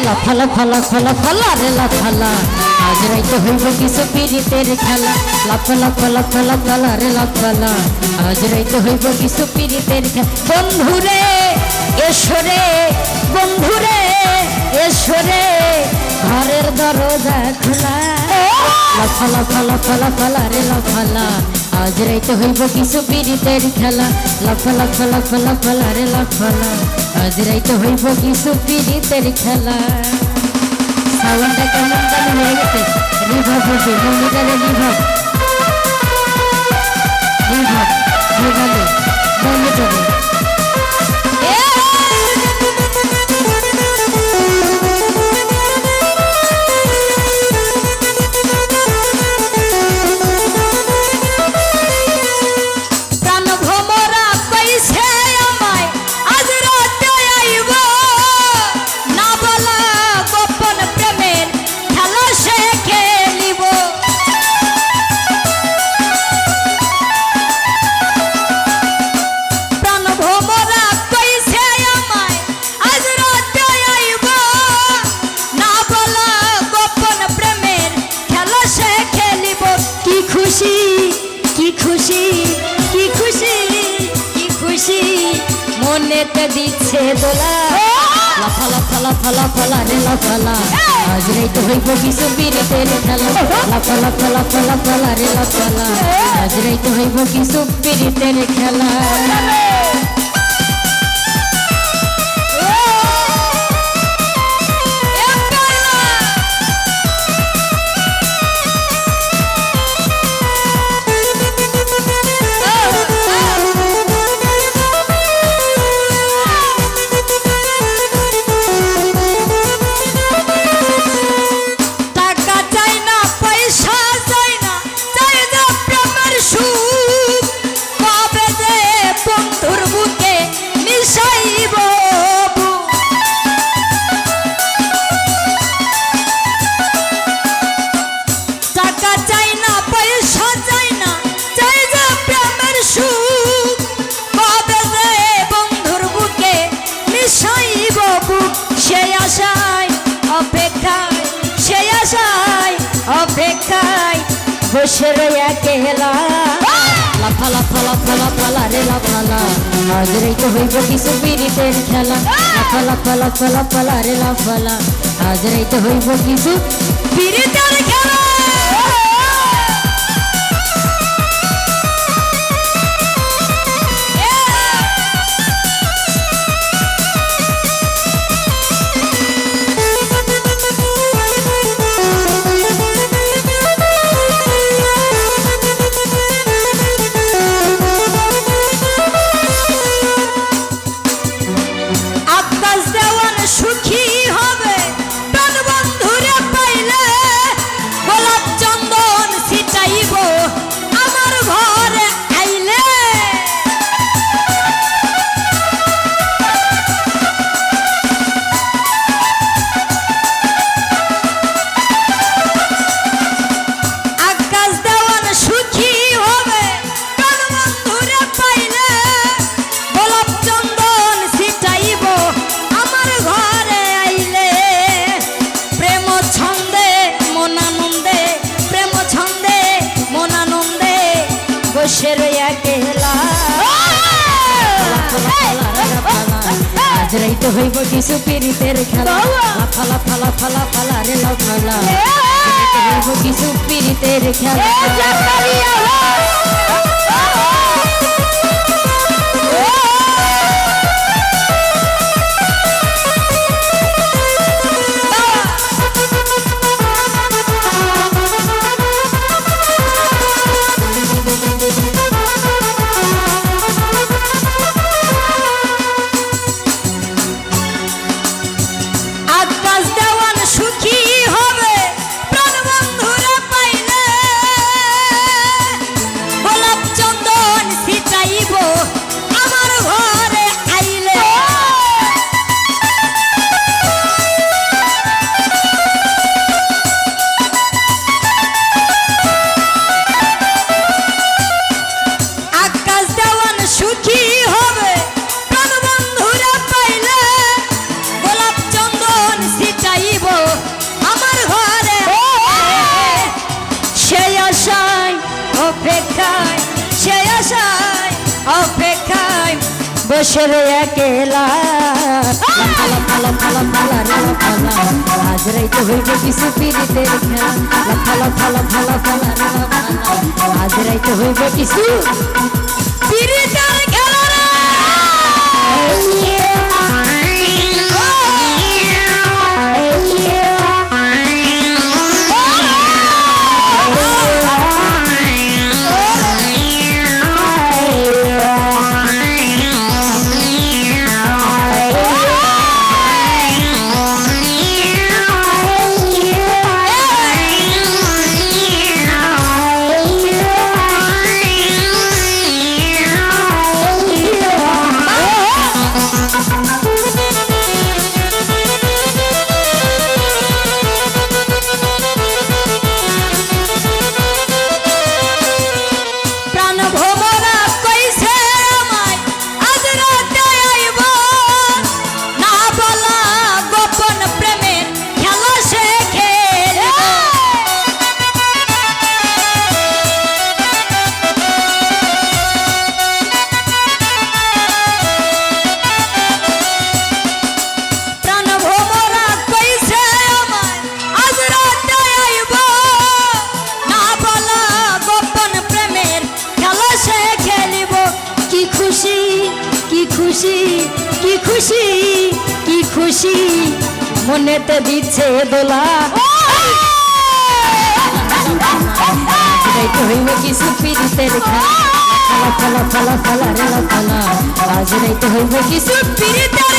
লাফালা ফালা ফালা ফালা রে লাফালা আজ রাইতে হইব কিছু পিরিতের খেলা লাফালা ফালা ফালা ফালা রে লাফালা আজ রাইতে হইব কিছু পিরিতের খেলা বন্ধুরে এসরে বন্ধুরে এসরে ঘরের দরজা খোলা লাফালা ফালা ফালা ফালা রে লাফালা আজ রাইতে হইব কিছু পিরিতের খেলা লাফালা ফালা ফালা ফালা রে লাফালা আজ রাইতে হইব কিছু পিরিতের খেলা সাউন্ডটা কেমন জানি হয়ে গেছে রিভাব হবে মনিটারে রিভাব রিভাব রিভাবে মনিটারে মনেতে দিচ্ছে দোলা লাফালা ফালা ফালা ফালা রে লাফালা আজ রাইতে হইব কিছু পিরিতের খেলা লাফালা ফালা ফালা ফালা রে লাফালা আজ রাইতে হইব কিছু পিরিতের খেলা অপেক্ষায় বসে রইয়া কেলা লাফালা ফালা ফালা ফালা রে লাফালা আজ রাইতে হইব কিছু পিরিতের খেলা লাফালা ফালা ফালা ফালা রে লাফালা আজ রাইতে হইব কিছু পিরিতের খেলা বসে রইয়া কেলা আজ রাইতে হইব কিছু পিরিতের খেলা লাফালা ফালা ফালা ফালা রে লাফালা হইব কিছু পিরিতের খেলা চন্দন বসে রে একেলা লাফালা ফালা ফালা ফালা রে লাফালা আজ রাইতে হইব কিছু পিরিতের খেলা লাফালা ফালা ফালা ফালা রে লাফালা আজ রাইতে হইব কিছু পিরিতের খেলা রে কি খুশি মনেতে দিচ্ছে দোলা হইব কিছু পিরিতের খেলা ফালা ফালা ফালা রে লাফালা আজ রাইতে হইব কিছু পিরিতের